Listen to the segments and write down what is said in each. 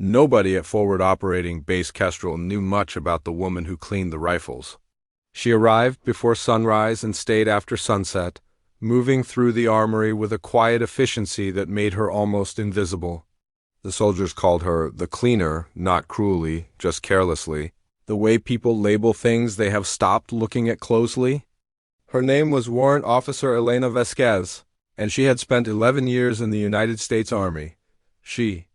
Nobody at Forward Operating Base Kestrel knew much about the woman who cleaned the rifles. She arrived before sunrise and stayed after sunset, moving through the armory with a quiet efficiency that made her almost invisible. The soldiers called her the cleaner, not cruelly, just carelessly, the way people label things they have stopped looking at closely. Her name was Warrant Officer Elena Vasquez, and she had spent 11 years in the United States Army. She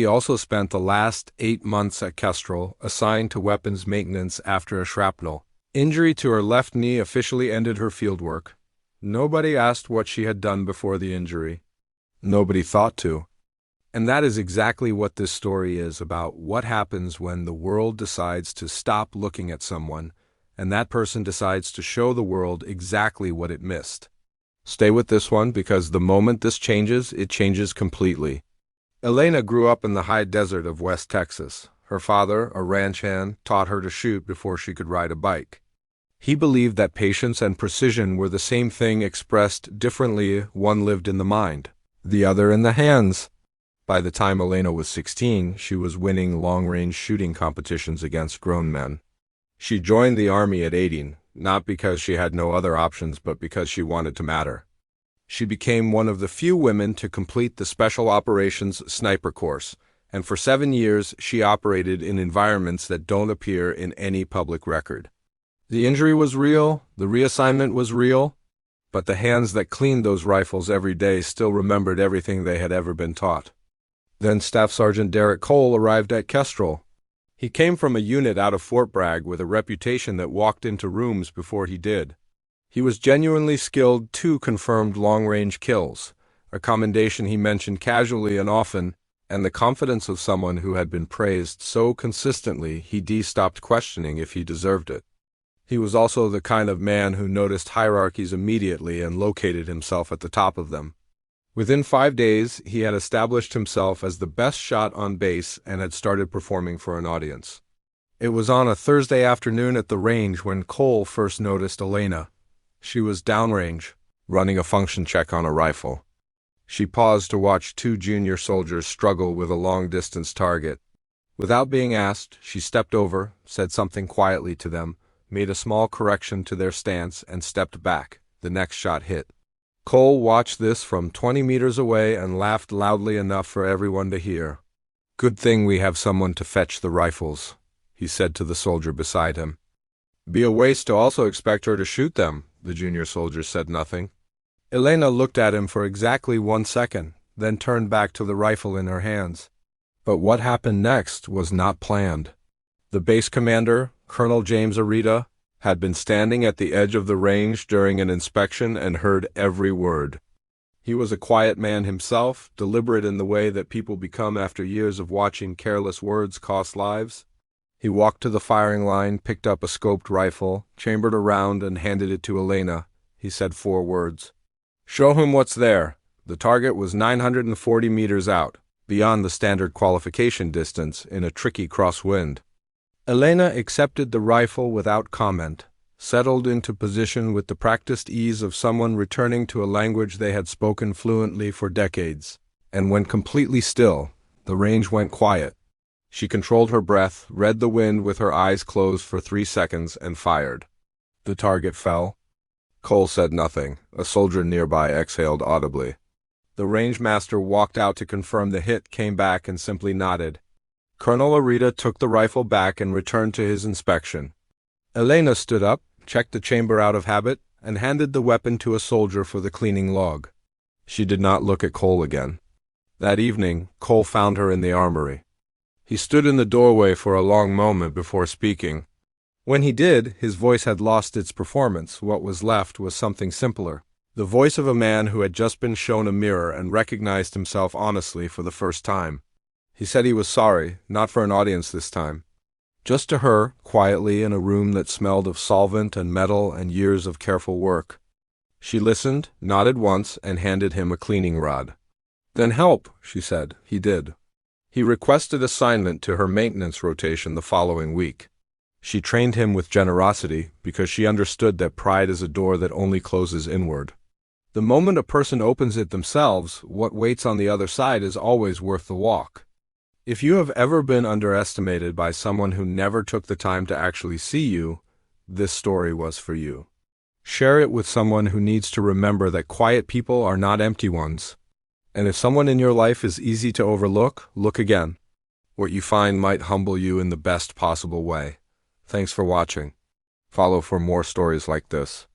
also spent the last 8 months at Kestrel, assigned to weapons maintenance after a shrapnel injury to her left knee officially ended her fieldwork. Nobody asked what she had done before the injury. Nobody thought to. And that is exactly what this story is about: what happens when the world decides to stop looking at someone, and that person decides to show the world exactly what it missed. Stay with this one, because the moment this changes, it changes completely. Elena grew up in the high desert of West Texas. Her father, a ranch hand, taught her to shoot before she could ride a bike. He believed that patience and precision were the same thing expressed differently. One lived in the mind, the other in the hands. By the time Elena was 16, she was winning long-range shooting competitions against grown men. She joined the Army at 18, not because she had no other options, but because she wanted to matter. She became one of the few women to complete the Special Operations Sniper course, and for 7 years she operated in environments that don't appear in any public record. The injury was real, the reassignment was real, but the hands that cleaned those rifles every day still remembered everything they had ever been taught. Then Staff Sergeant Derek Cole arrived at Kestrel. He came from a unit out of Fort Bragg with a reputation that walked into rooms before he did. He was genuinely skilled, 2 confirmed long-range kills, a commendation he mentioned casually and often, and the confidence of someone who had been praised so consistently he stopped questioning if he deserved it. He was also the kind of man who noticed hierarchies immediately and located himself at the top of them. Within 5 days, he had established himself as the best shot on base and had started performing for an audience. It was on a Thursday afternoon at the range when Cole first noticed Elena. She was downrange, running a function check on a rifle. She paused to watch 2 junior soldiers struggle with a long-distance target. Without being asked, she stepped over, said something quietly to them, made a small correction to their stance, and stepped back. The next shot hit. Cole watched this from 20 meters away and laughed loudly enough for everyone to hear. "Good thing we have someone to fetch the rifles," he said to the soldier beside him. "Be a waste to also expect her to shoot them." The junior soldier said nothing. Elena looked at him for exactly 1 second, then turned back to the rifle in her hands. But what happened next was not planned. The base commander, Colonel James Arita, had been standing at the edge of the range during an inspection and heard every word. He was a quiet man himself, deliberate in the way that people become after years of watching careless words cost lives. He walked to the firing line, picked up a scoped rifle, chambered a round, and handed it to Elena. He said 4 words. "Show him what's there." The target was 940 meters out, beyond the standard qualification distance, in a tricky crosswind. Elena accepted the rifle without comment, settled into position with the practiced ease of someone returning to a language they had spoken fluently for decades, and when completely still, the range went quiet. She controlled her breath, read the wind with her eyes closed for 3 seconds, and fired. The target fell. Cole said nothing. A soldier nearby exhaled audibly. The range master walked out to confirm the hit, came back, and simply nodded. Colonel Arita took the rifle back and returned to his inspection. Elena stood up, checked the chamber out of habit, and handed the weapon to a soldier for the cleaning log. She did not look at Cole again. That evening, Cole found her in the armory. He stood in the doorway for a long moment before speaking. When he did, his voice had lost its performance. What was left was something simpler. The voice of a man who had just been shown a mirror and recognized himself honestly for the first time. He said he was sorry, not for an audience this time. Just to her, quietly, in a room that smelled of solvent and metal and years of careful work. She listened, nodded once, and handed him a cleaning rod. "Then help," she said. He did. He requested assignment to her maintenance rotation the following week. She trained him with generosity because she understood that pride is a door that only closes inward. The moment a person opens it themselves, what waits on the other side is always worth the walk. If you have ever been underestimated by someone who never took the time to actually see you, this story was for you. Share it with someone who needs to remember that quiet people are not empty ones. And if someone in your life is easy to overlook, look again. What you find might humble you in the best possible way. Thanks for watching. Follow for more stories like this.